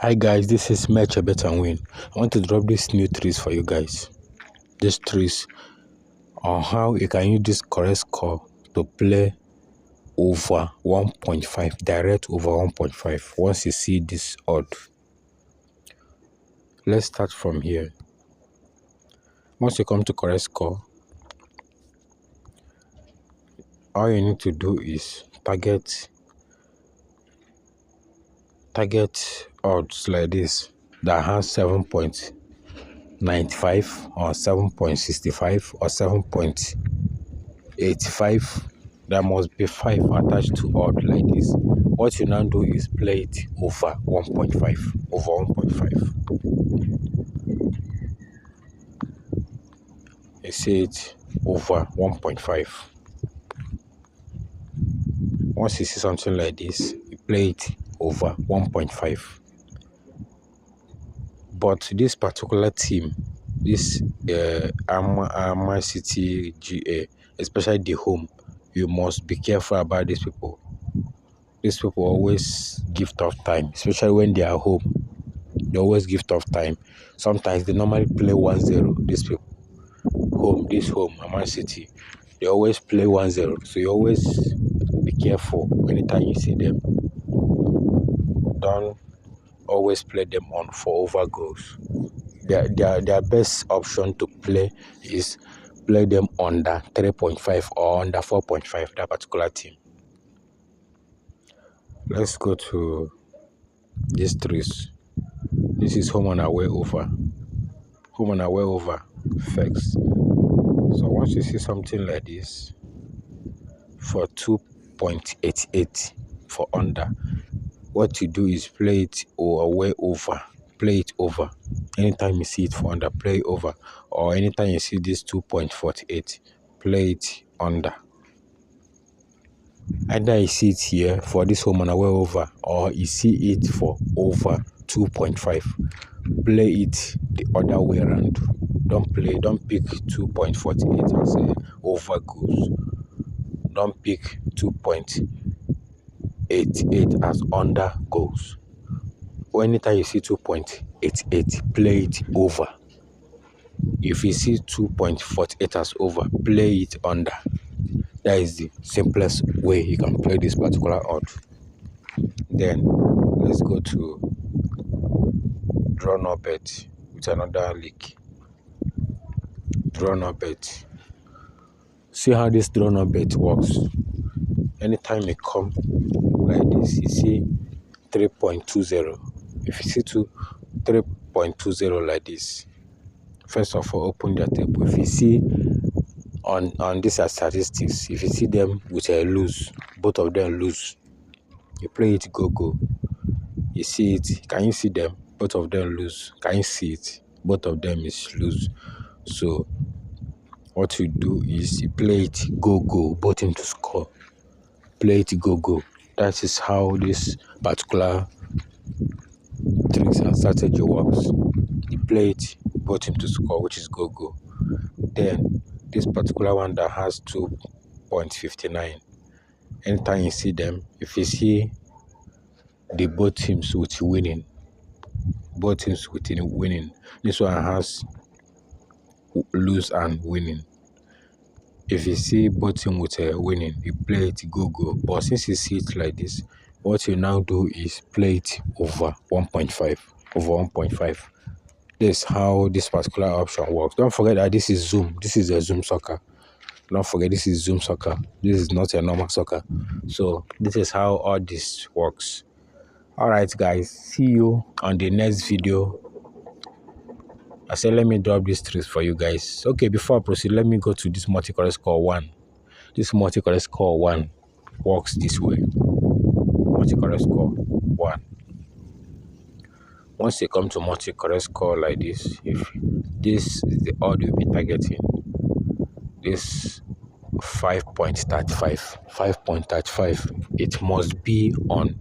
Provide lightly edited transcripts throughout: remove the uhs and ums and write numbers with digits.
Hi guys, this is Match Bett&win. I want to drop these new trees for you guys. These trees on how you can use this correct score to play over 1.5, direct over 1.5 once you see this odd. Let's start from here. Once you come to correct score, all you need to do is target odds like this that has 7.95 or 7.65 or 7.85. There must be 5 attached to odd like this. What you now do is play it over 1.5. Over 1.5. You see it over 1.5. Once you see something like this, you play it over 1.5. But this particular team, this Arma City GA, especially the home, you must be careful about these people. These people always give tough time, especially when they are home. They always give tough time. Sometimes they normally play 1-0. These people, home, Man City, they always play 1-0. So you always be careful anytime you see them. Don't always play them on for over goals. Their best option to play is play them under 3.5 or under 4.5, that particular team. Let's go to these trees. This is home and away over. Home and away over fixed. So once you see something like this for 2.88 for under, what you do is play it away over. Play it over. Anytime you see it for under, play over. Or anytime you see this 2.48, play it under. Either you see it here for this home and away over, or you see it for over 2.5. Play it the other way around. Don't pick 2.48 as over goals. Don't pick 2.88 as under goals. Anytime you see 2.88, play it over. If you see 2.48 as over, play it under. That is the simplest way you can play this particular odd. Then let's go to draw no bet with another league. Draw no bet. See how this draw no bet works. Anytime you come like this, you see 3.20. If you see 3.20 like this, first of all, open their table. If you see on these statistics, if you see them with a lose, both of them lose, you play it go. You see it. Can you see them? Both of them lose. Can you see it? Both of them is lose. So what you do is you play it go. Both team to score. Play it go. That is how this particular tricks and strategy works. You play it both team to score, which is go. Then this particular one that has 2.59. Anytime you see them, if you see the both teams with winning, this one has lose and winning. If you see both teams with winning, you play it go. But since you see it like this, what you now do is play it over 1.5. Over 1.5. This is how this particular option works. Don't forget that this is Zoom. This is a Zoom soccer. Don't forget this is Zoom soccer. This is not a normal soccer. So this is how all this works. Alright guys, see you on the next video. I said let me drop these tricks for you guys. Okay, before I proceed, let me go to this multi-correct score 1. This multi-correct score 1 works this way. Multi-correct score 1. Once you come to multi-correct score like this, if this is the odd you'll be targeting, this 5.35, it must be on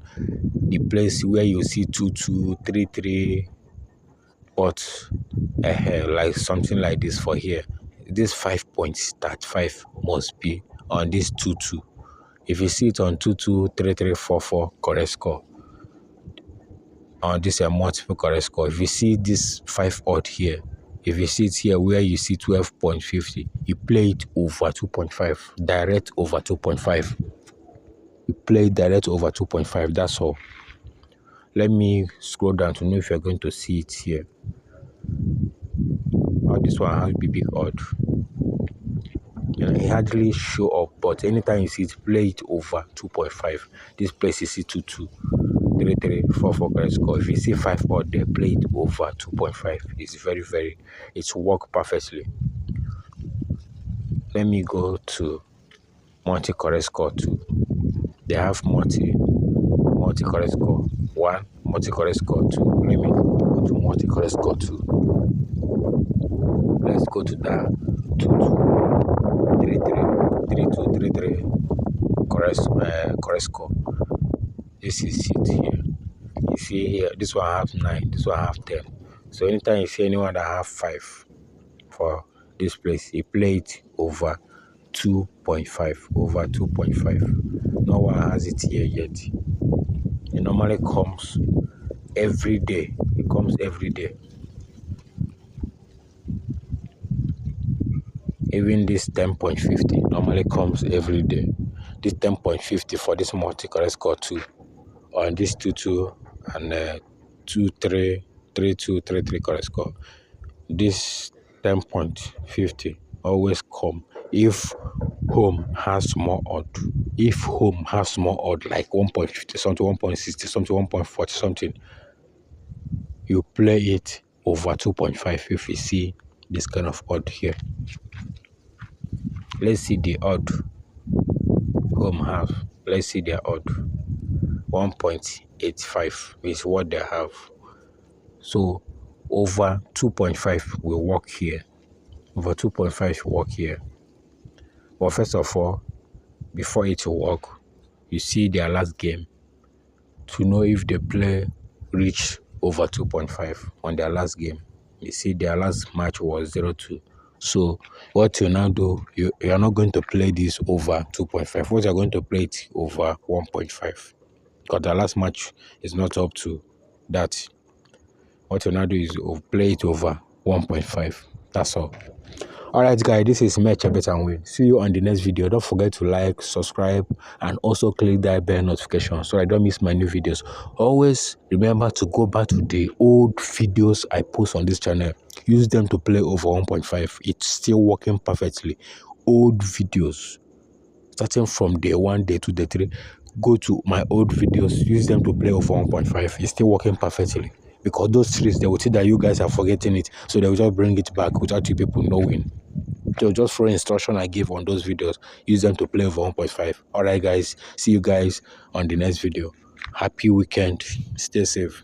the place where you see 2-2, 3-3, but like something like this for here. This 5.35 must be on this 2-2. If you see it on 2-2, 3-3, 4-4, correct score. on this multiple correct score. If you see this 5 odd here, if you see it here where you see 12.50, you play it over 2.5, direct over 2.5. You play direct over 2.5, that's all. Let me scroll down to know if you're going to see it here. Oh, this one has big odd. It hardly show up, but anytime you see it, play it over 2.5. This place you see 2-2, 3-3, 4-4 correct score. If you see 5 odd there, play it over 2.5. It's it's work perfectly. Let me go to multi correct score 2. They have multi correct score 1, multi correct score 2. Let me go to multi correct score 2. Let's go to that 2-2, 3-3, 3-2, 3-3 correct score. This is it here. You see here, this one have 9, this one have 10. So anytime you see anyone that have 5 for this place, you play it over 2.5, over 2.5. No one has it here yet. It normally comes every day. It comes every day. Even this 10.50 normally comes every day. This 10.50 for this multi correct score 2, on this 2-2 and 2-3, 3-2, 3-3 correct score. This 10.50 always come if home has more odd. If home has more odd, like 1.50 something, 1.60 something, 1.40 something, you play it over 2.5 if you see this kind of odd here. Let's see the odd home have. Let's see their odd. 1.85 is what they have. So over 2.5 will work here. Over 2.5 will work here. But first of all, before it will work, you see their last game to know if they play reach over 2.5 on their last game. You see their last match was 0-2. So what you now do, you are not going to play this over 2.5. What you are going to play it over 1.5, because the last match is not up to that. What you now do is play it over 1.5. That's all. Alright guys, this is Bett&win. See you on the next video. Don't forget to like, subscribe, and also click that bell notification so I don't miss my new videos. Always remember to go back to the old videos I post on this channel. Use them to play over 1.5. It's still working perfectly. Old videos, starting from day 1, day 2, day 3. Go to my old videos. Use them to play over 1.5. It's still working perfectly. Because those trees, they will see that you guys are forgetting it, so they will just bring it back without you people knowing. So just follow instruction I gave on those videos. Use them to play over 1.5. Alright guys, see you guys on the next video. Happy weekend. Stay safe.